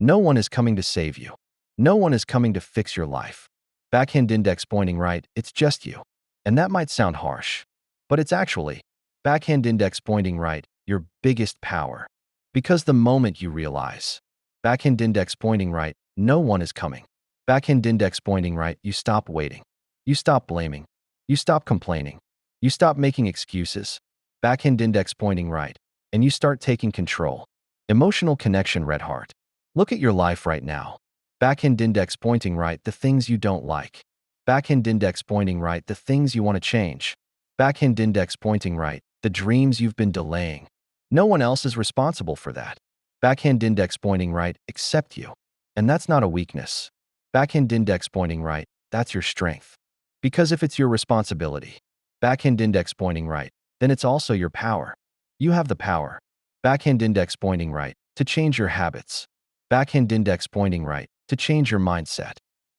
No one is coming to save you. No one is coming to fix your life. Backhand index pointing right, it's just you. And that might sound harsh, but it's actually backhand index pointing right, your biggest power. Because the moment you realize backhand index pointing right, no one is coming. Backhand index pointing right, you stop waiting. You stop blaming. You stop complaining. You stop making excuses. Backhand index pointing right, and you start taking control. Emotional connection, red heart. Look at your life right now. Backhand index pointing right, the things you don't like. Backhand index pointing right, the things you want to change. Backhand index pointing right, the dreams you've been delaying. No one else is responsible for that. Backhand index pointing right, accept you. And that's not a weakness. Backhand index pointing right, that's your strength. Because if it's your responsibility, backhand index pointing right, then it's also your power. You have the power. Backhand index pointing right, to change your habits. Backhand index pointing right, to change your mindset.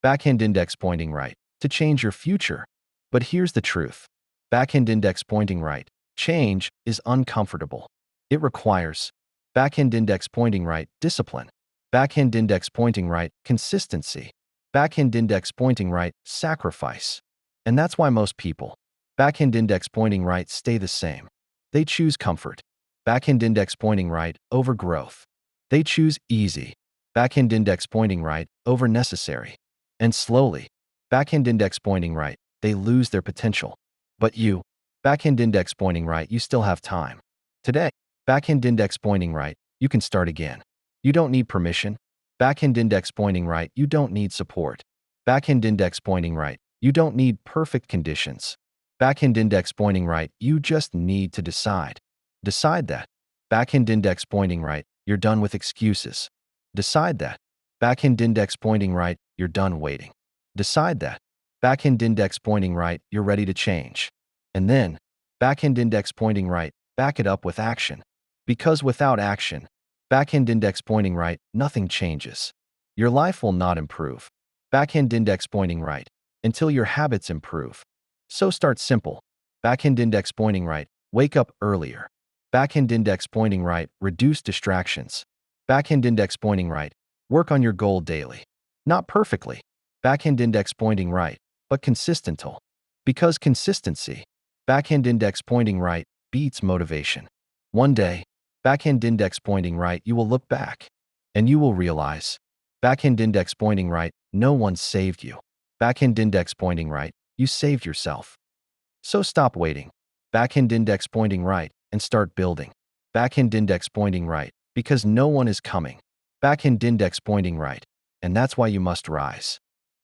Backhand index pointing right, to change your future. But here's the truth. Backhand index pointing right, change is uncomfortable. It requires backhand index pointing right, discipline. Backhand index pointing right, consistency. Backhand index pointing right, sacrifice. And that's why most people, backhand index pointing right, stay the same. They choose comfort. Backhand index pointing right, over growth. They choose easy. Backhand index pointing right, over necessary. And slowly, backhand index pointing right, they lose their potential. But you, backhand index pointing right, you still have time. Today, backhand index pointing right, you can start again. You don't need permission. Backhand index pointing right, you don't need support. Backhand index pointing right, you don't need perfect conditions. Backhand index pointing right, you just need to decide. Decide that. Backhand index pointing right, you're done with excuses. Decide that. Backhand index pointing right, you're done waiting. Decide that. Backhand index pointing right, you're ready to change. And then, backhand index pointing right, back it up with action. Because without action, backhand index pointing right, nothing changes. Your life will not improve. Backhand index pointing right, until your habits improve. So start simple. Backhand index pointing right, wake up earlier. Backhand index pointing right, reduce distractions. Backhand index pointing right, work on your goal daily. Not perfectly. Backhand index pointing right, but consistent. Because consistency, backhand index pointing right, beats motivation. One day, backhand index pointing right, you will look back. And you will realize, backhand index pointing right, no one saved you. Backhand index pointing right, you saved yourself. So stop waiting. Backhand index pointing right, and start building. Backhand index pointing right, because no one is coming. Backhand index pointing right, and that's why you must rise.